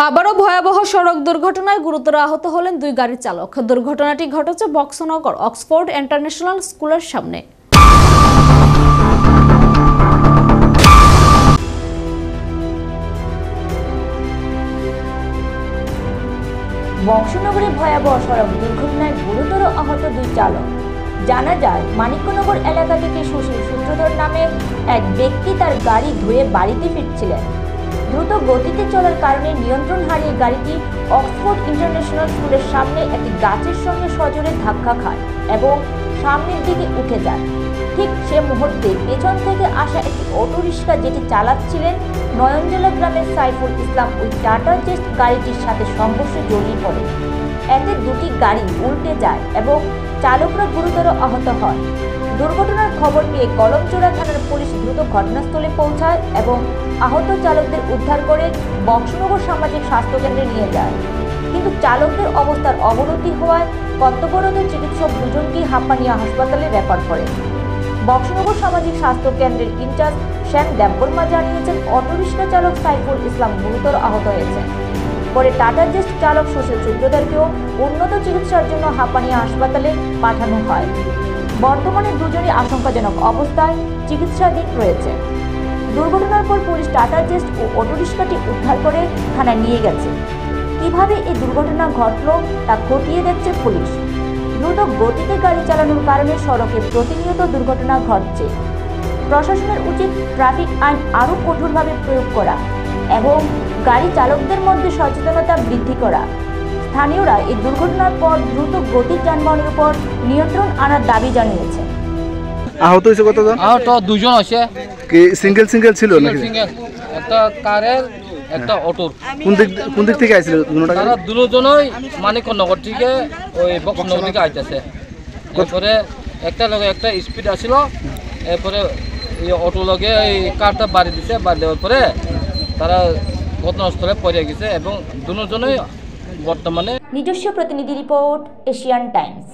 আবারও ভয়াবহ সড়ক দুর্ঘটনায় গুরুতর আহত হলেন দুই গাড়ির চালক। দুর্ঘটনাটি ঘটেছে বক্সনগর অক্সফোর্ড ইন্টারন্যাশনাল স্কুলের সামনে। বক্সনগরে ভয়াবহ সড়ক দুর্ঘটনায় গুরুতর আহত দুই চালক। জানা যায়, মানিকনগর এলাকা থেকে সুশীল সূত্রধর নামে এক ব্যক্তি তার গাড়ি ধুয়ে বাড়িতে ফিরছিলেন। দ্রুত গতিতে চলার কারণে নিয়ন্ত্রণ হারিয়ে গাড়িটি অক্সফোর্ড ইন্টারন্যাশনাল স্কুলের সামনে একটি গাছের সঙ্গে সজোরে ধাক্কা খায় এবং সামনের দিকে উঠে যায়। ঠিক সে মুহূর্তে পেছন থেকে আসা একটি অটোরিক্সা, যেটি চালাচ্ছিলেন নয়নজলা গ্রামের সাইফুল ইসলাম, ওই টাটা জেস্ট গাড়িটির সাথে সংঘর্ষে জড়িয়ে পড়ে। এতে দুটি গাড়ি উল্টে যায় এবং চালকরা গুরুতর আহত হয়। দুর্ঘটনার খবর পেয়ে কলমচোরা থানার পুলিশ দ্রুত ঘটনাস্থলে পৌঁছায় এবং আহত চালকদের উদ্ধার করে বক্সনগর সামাজিক স্বাস্থ্য কেন্দ্রে নিয়ে যায়। কিন্তু চালকদের অবস্থার অবনতি হওয়ায় কর্তব্যরত চিকিৎসক দুজনকেই হাঁপানিয়া হাসপাতালে রেফার করে। বক্সনগর সামাজিক স্বাস্থ্য কেন্দ্রের ইনচার্জ শ্যাম দেববর্মা জানিয়েছেন, অটোরিক্সা চালক সাইফুল ইসলাম গুরুতর আহত হয়েছেন। পরে টাটা জেস্ট চালক সুশীল সূত্রধরকেও উন্নত চিকিৎসার জন্য হাঁপানিয়া হাসপাতালে পাঠানো হয়। বর্তমানে দুজনই আশঙ্কাজনক অবস্থায় চিকিৎসাধীন রয়েছে। দুর্ঘটনার পর পুলিশ টাটা জেস্ট ও অটোরিক্সাটি উদ্ধার করে থানায় নিয়ে গেছে। কিভাবে এই দুর্ঘটনা ঘটল তা খতিয়ে দেখছে পুলিশ। দ্রুত গতিতে গাড়ি চালানোর কারণে সড়কে প্রতিনিয়ত দুর্ঘটনা ঘটছে। প্রশাসনের উচিত ট্রাফিক আইন আরও কঠোরভাবে প্রয়োগ করা এবং গাড়ি চালকদের মধ্যে সচেতনতা বৃদ্ধি করা। স্থানীয়রা এই দুর্ঘটনার পর দ্রুত গতির যানবাহনের উপর নিয়ন্ত্রণ আনার দাবি জানিয়েছে। আহত হয়েছে কতজন? আহত দুজন আছে। কি সিঙ্গেল সিঙ্গেল ছিল নাকি? সিঙ্গেল, একটা কারের একটা অটোর। কোন দিক থেকে আইছিল দুটোটা? তারা দুজনই মানিকনগর থেকে ওই বক্সনগর থেকে আইতেছে। এরপরে একটা লগে একটা স্পিড আসছিল, এরপরে এই অটো লগে এই কারটা বাড়ি দিছে, বাড়ি দেওয়ার পরে তারা ঘটনাস্থলে পড়ে গেছে এবং দুজনই বর্তমানে। নিজস্ব প্রতিনিধি রিপোর্ট, এশিয়ান টাইমস।